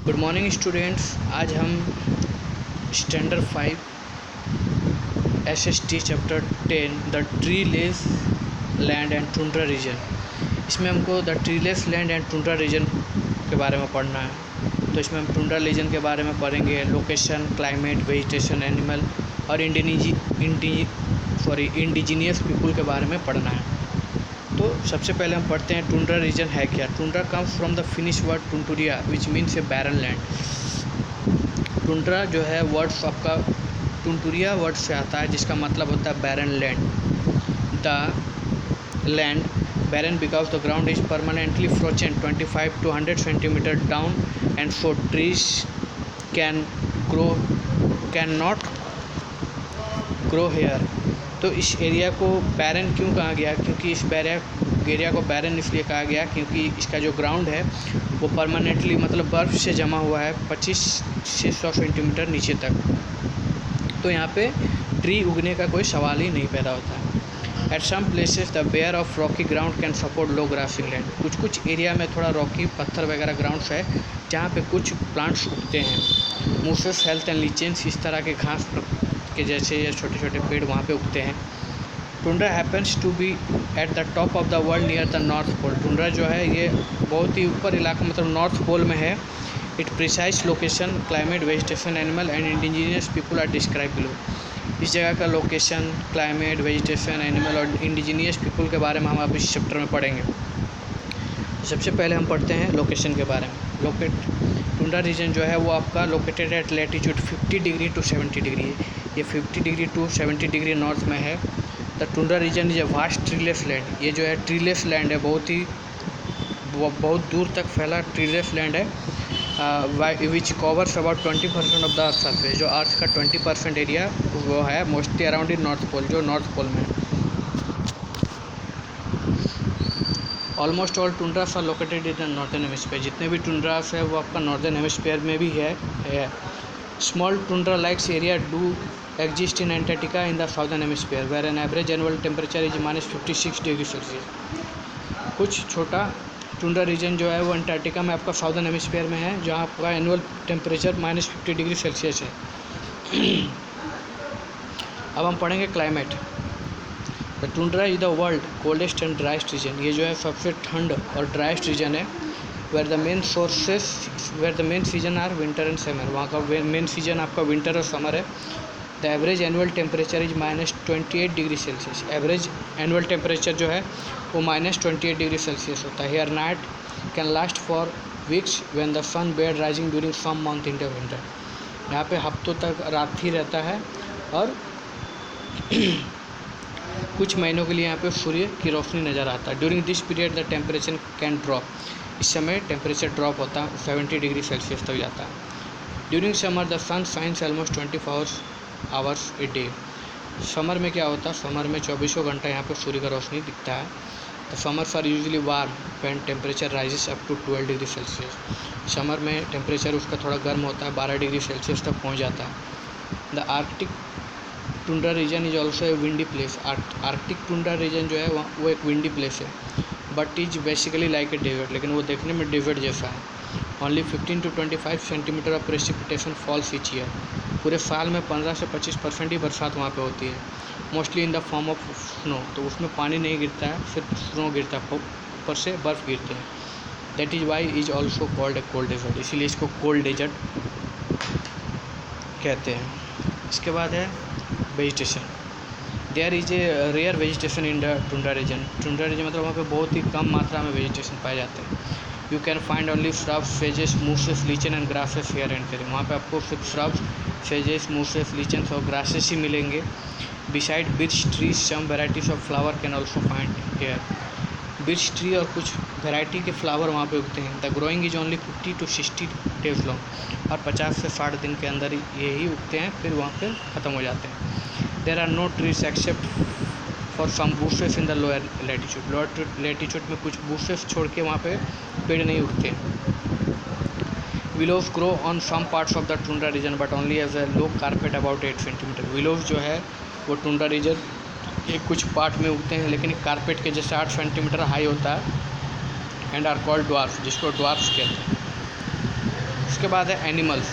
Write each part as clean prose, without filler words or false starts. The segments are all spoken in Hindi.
Good morning students. आज हम standard 5 SST chapter 10 the tree less land and tundra region, इसमें हमको the tree less land and tundra region के बारे में पढ़ना है। तो इसमें हम टुंड्रा रीजन के बारे में पढ़ेंगे, लोकेशन, क्लाइमेट, वेजिटेशन, एनिमल और इंडिजीनियस पीपल के बारे में पढ़ना है। तो सबसे पहले हम पढ़ते हैं टुंड्रा रीजन है क्या। Tundra comes from the Finnish word टुंटुरिया which means a barren land. Tundra जो है वर्ड्स आपका टुंटुरिया वर्ड से आता है जिसका मतलब होता है barren land. The land barren because the ground is permanently frozen 25 to 100 centimetre down and so trees can not grow here. तो इस एरिया को बैरन क्यों कहा गया, क्योंकि इस एरिया को बैरन इसलिए कहा गया क्योंकि इसका जो ग्राउंड है वो परमानेंटली मतलब बर्फ़ से जमा हुआ है 25 से 100 सेंटीमीटर नीचे तक। तो यहाँ पे ट्री उगने का कोई सवाल ही नहीं पैदा होता है। At some places the bare of rocky ground can support low grassing land. कुछ एरिया में थोड़ा रॉकी पत्थर वगैरह ग्राउंड्स है जहाँ पे कुछ प्लांट्स उगते हैं। मूसेस, हेल्थ एंड लीचेंस, इस तरह के घास के जैसे ये छोटे छोटे पेड़ वहाँ पे उगते हैं। Tundra happens to be at the top of the world near the north pole. Tundra जो है ये बहुत ही ऊपर इलाका मतलब नॉर्थ पोल में है। It precise location, climate, vegetation, animal and indigenous people are describe below. इस जगह का लोकेशन, क्लाइमेट, वेजिटेशन, एनिमल और इंडिजीनियस पीपल के बारे में हम अब इस चैप्टर में पढ़ेंगे। सबसे पहले हम पढ़ते हैं लोकेशन के बारे में। टुंड्रा रीजन जो है वो आपका located at latitude 50 degree to 70 degree. ये 50 डिग्री टू 70 डिग्री नॉर्थ में है। The tundra region is a vast treeless land. ये जो है ट्रीलेस लैंड है, बहुत दूर तक फैला ट्रीलेस लैंड है। Which covers about 20% of the earth surface. जो अर्थ का 20% एरिया वो है mostly around in north pole, जो नॉर्थ पोल में है। Almost all tundras are located in the northern hemisphere. जितने भी टुंड्रास है वो आपका नॉर्दर्न हेमिस्फीयर में भी है। Small tundra likes area do exist in Antarctica in the southern hemisphere where an average annual temperature is -56 degree Celsius. कुछ छोटा टुंड्रा रीजन जो है वो अंटार्कटिका में आपका साउदर्न हेमिस्फीयर में है जहाँ आपका एनुअल टेम्परेचर -50 डिग्री सेल्सियस है। अब हम पढ़ेंगे climate. The tundra is the world coldest and driest region. ये जो है सबसे ठंड और ड्राइस्ट रीजन है। Where the main season are winter and summer. वहाँ का मेन सीजन आपका विंटर और समर है। The average annual temperature is -28 degree celsius. Average annual temperature जो है वो -28 डिग्री सेल्सियस होता है। Here night can last for weeks when the sun bed rising during some month in the winter. यहाँ पे हफ्तों तक रात ही रहता है और कुछ महीनों के लिए यहाँ पे सूर्य की रोशनी नज़र आता है। During this period the temperature can drop. इस समय टेम्परेचर ड्रॉप होता है 70 डिग्री सेल्सियस तक जाता है। During summer the sun shines almost 24 hours a day. Summer में क्या होता है, समर में 24 घंटा यहाँ पे सूर्य का रोशनी दिखता है। तो summers are usually warm when temperature rises up to 12 degree celsius. Summer में टेम्परेचर उसका थोड़ा गर्म होता है, 12 डिग्री सेल्सियस तक पहुँच जाता है। The arctic tundra region is also a windy place. Arctic tundra region जो है वो एक विंडी प्लेस है, but is basically like a desert, लेकिन वो देखने में डेजर्ट जैसा है। Only 15 to 25 centimetre of precipitation falls each year. पूरे साल में 15 से 25% ही बरसात वहाँ पे होती है। Mostly in the form of snow. तो उसमें पानी नहीं गिरता है, सिर्फ स्नो गिरता है, ऊपर से बर्फ़ गिरते हैं। That is why is also called a cold desert. इसीलिए इसको कोल्ड डेजर्ट कहते हैं। इसके बाद है vegetation. There is a rare vegetation in the tundra region. Tundra region मतलब वहाँ पे बहुत ही कम मात्रा में वेजिटेशन पाए जाते हैं। You can find only shrubs, सेजेस, mosses, lichen and grasses here and there. वहाँ पे आपको सिर्फ श्रब्स, सेजेस, मूसेस, लीचन्स और ग्रासेस ही मिलेंगे। Beside birch trees some varieties of flower can also find here. Birch tree और कुछ वेराइटी के फ्लावर वहाँ पे उगते हैं। The growing is only 50 to 60 days long. और 50 से 60 दिन के अंदर यही उगते हैं, फिर वहाँ पे ख़त्म हो जाते हैं। There are no trees except for some bushes in the lower latitude. Lower latitude में कुछ बूसेस छोड़ के वहाँ पे पेड़ नहीं उगते। Willows grow on some parts of the tundra region but only as a low carpet about 8 centimetre. Willows जो है वो टुंड्रा रीजन ये कुछ पार्ट में उगते हैं, लेकिन कारपेट के जैसे 8 सेंटीमीटर हाई होता है। एंड आर कॉल्ड ड्वार्फ, जिसको ड्वार्फ्स कहते हैं। उसके उसके बाद है एनिमल्स।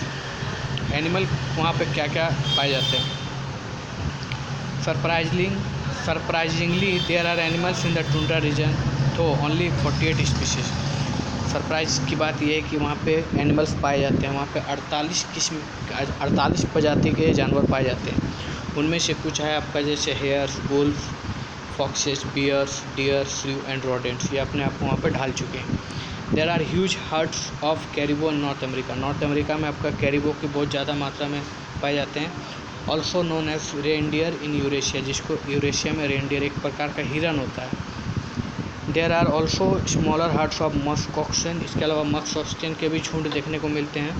एनिमल वहाँ पे क्या क्या पाए जाते हैं। Surprisingly there are animals in the tundra region तो ओनली 48 स्पीशीज। सरप्राइज की बात यह है कि वहाँ पे एनिमल्स पाए जाते हैं। वहाँ पे 48 प्रजाति के जानवर पाए जाते हैं। उनमें से कुछ है आपका जैसे hares, wolf, foxes, bears, deer, shrew and rodents. ये अपने आप को वहाँ पे ढाल चुके हैं। There are huge herds of caribou in North America. North America में आपका कैरिबो की बहुत ज़्यादा मात्रा में पाए जाते हैं। Also known as reindeer in Eurasia, जिसको यूरेशिया में रेनडियर एक प्रकार का हिरन होता है। There are also smaller herds of musk oxen. इसके अलावा मस्क ऑक्सन के भी झुंड देखने को मिलते हैं।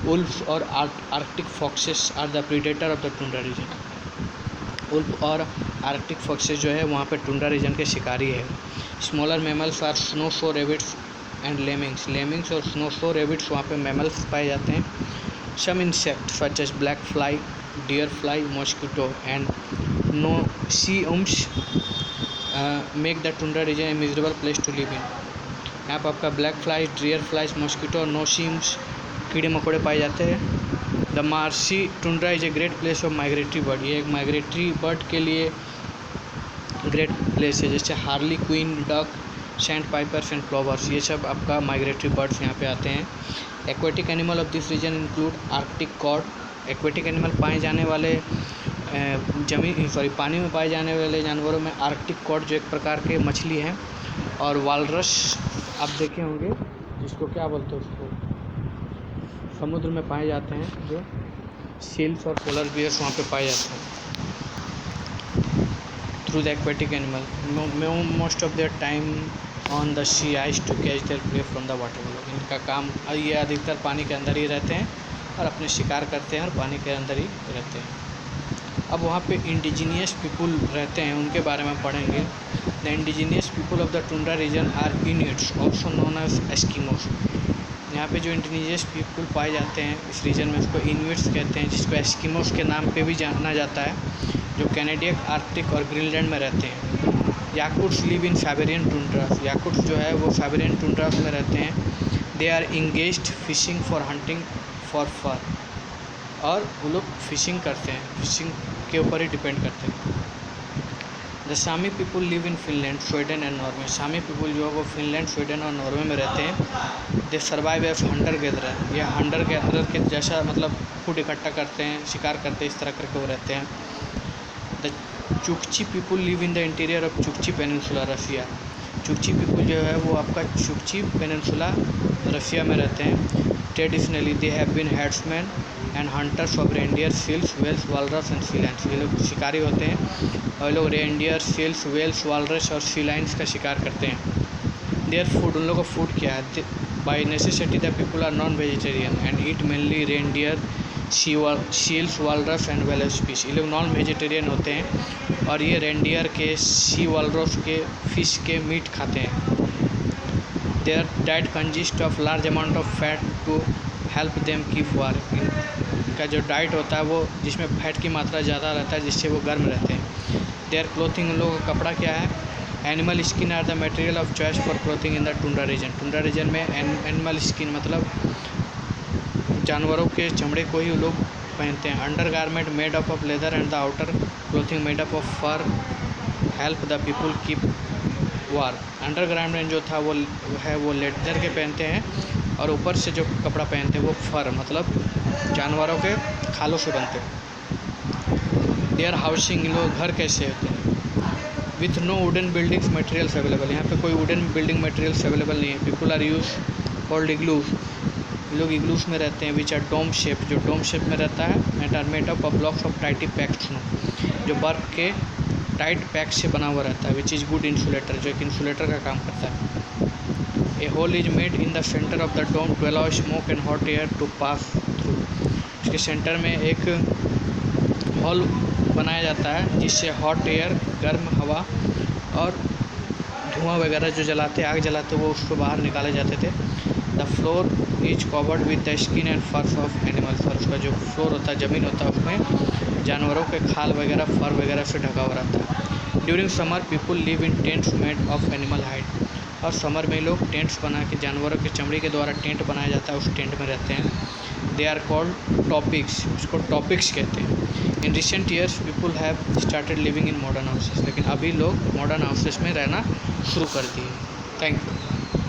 वुल्फ्स और arctic foxes are the predator of the tundra region. Wolf और आर्कटिक फॉक्सेस जो है वहाँ पे टुंड्रा रीजन के शिकारी है। Smaller mammals are snowshoe rabbits and lemmings और स्नोशो रेबिट्स वहाँ पे मैमल्स पाए जाते हैं। Some insect such as black fly, deer fly, mosquito and noseeums make the tundra region a miserable place to live in. यहाँ पर आपका black fly, deer flies, mosquito और नोसियम्स कीड़े मकोड़े पाए जाते हैं। The marshy tundra is a great place of migratory bird. ये एक माइग्रेटरी बर्ड के लिए ग्रेट प्लेस है। जैसे harlequin, duck, sandpipers and plovers, ये सब आपका माइग्रेटरी बर्ड्स यहाँ पे आते हैं। Aquatic animal of this region include arctic cod. Aquatic animal पाए जाने वाले पानी में पाए जाने वाले जानवरों में आर्कटिक कॉड जो एक प्रकार के मछली हैं, और वालरस आप देखे होंगे जिसको क्या बोलते हैं, उसको समुद्र में पाए जाते हैं, जो सील्स और पोलर बियर्स वहाँ पे पाए जाते हैं। Through the aquatic animal most of their time on the sea ice to catch their prey from the water. इनका काम ये अधिकतर पानी के अंदर ही रहते हैं और अपने शिकार करते हैं और पानी के अंदर ही रहते हैं। अब वहाँ पे इंडिजीनियस पीपुल रहते हैं, उनके बारे में पढ़ेंगे। The indigenous people of the tundra region are Inuits also known as Eskimos. यहाँ पे जो इंडिजीनियस पीपुल पाए जाते हैं इस रीजन में, उसको इनुइट्स कहते हैं, जिसको एस्किमोस के नाम पे भी जाना जाता है, जो कैनेडियन, आर्कटिक और ग्रीनलैंड में रहते हैं। याकुट्स लिव इन साइबेरियन टुंड्रास। याकुट्स जो है वो साइबेरियन टुंड्रास में रहते हैं। They are engaged fishing for hunting for fur, और वो लोग फिशिंग करते हैं, फिशिंग के ऊपर ही डिपेंड करते हैं। The Sami people live in Finland, Sweden and Norway. Sami people जो है वो फिनलैंड, स्वीडन और नॉर्वे में रहते हैं। They survive as hunter gatherer. ये हंटर गैदरर के जैसा मतलब फूड इकट्ठा करते हैं, शिकार करते हैं, इस तरह करके वो रहते हैं। The Chukchi people live in the interior of Chukchi peninsula, Russia. Chukchi people जो है वो आपका चुकची पेनिनसुला रशिया में रहते हैं। Traditionally they have been herdsmen and hunters of reindeer, seals, whales, walrus and sea lions. ये लोग शिकारी होते हैं और लोग रेनडियर, सील्स, वेल्स, वालरस और सी लाइन्स का शिकार करते हैं। देयर फूड, उन लोगों का फूड क्या है? By necessity the people are non vegetarian and eat mainly reindeer, seals, walrus and whale fish. ये लोग नॉन वेजिटेरियन होते हैं और ये रेनडियर के, सी वालरस के, फिश के मीट खाते हैं। Their diet consist of large amount of fat to help them keep warm. इनका जो डाइट होता है वो जिसमें फैट की मात्रा ज़्यादा रहता है, जिससे वो गर्म रहते हैं। देयर क्लोथिंग, उन लोगों का कपड़ा क्या है? Animal skin are the material of choice for clothing in the tundra region. Tundra region में एनिमल स्किन मतलब जानवरों के चमड़े को ही लोग पहनते हैं। Under garment made up of leather and the outer clothing made up of fur help the people keep warm. Under garment जो था वो है वो लेदर के पहनते हैं, और ऊपर से जो कपड़ा पहनते हैं वो फर मतलब जानवरों के खालों से बनते हैं। देयर हाउसिंग, लोग घर कैसे होते हैं? With no wooden buildings materials available. यहाँ पे कोई वुडन बिल्डिंग मटेरियल्स अवेलेबल नहीं है। People are use called igloos. लोग इग्लूस में रहते हैं, विच आर डोम शेप, जो डोम शेप में रहता है। And are made up of blocks of tightly packed snow, जो बर्फ के टाइट पैक से बना हुआ रहता है। विच इज़ गुड इंसुलेटर, जो एक इंसुलेटर का काम करता है। A hole is made in the centre of the dome to allow smoke and hot air to pass through. इसके सेंटर में एक होल बनाया जाता है जिससे हॉट एयर, गर्म हवा और धुआं वगैरह जो जलाते, आग जलाते, वो उसको बाहर निकाले जाते थे। The floor is covered with the skin and फर्स ऑफ एनिमल्स। और उसका जो फ्लोर होता है, ज़मीन होता है, उसमें जानवरों के खाल वगैरह, फर वगैरह से ढका हुआ रहता है। During summer people live in tents made of animal hide. और समर में लोग टेंट्स बना के, जानवरों की चमड़ी के द्वारा टेंट बनाया जाता है, उस टेंट में रहते हैं। दे आर कॉल्ड टॉपिक्स, उसको टॉपिक्स कहते हैं। In recent years people have started living in modern houses, लेकिन अभी लोग मॉडर्न हाउसेस में रहना शुरू कर दिए। Thank you.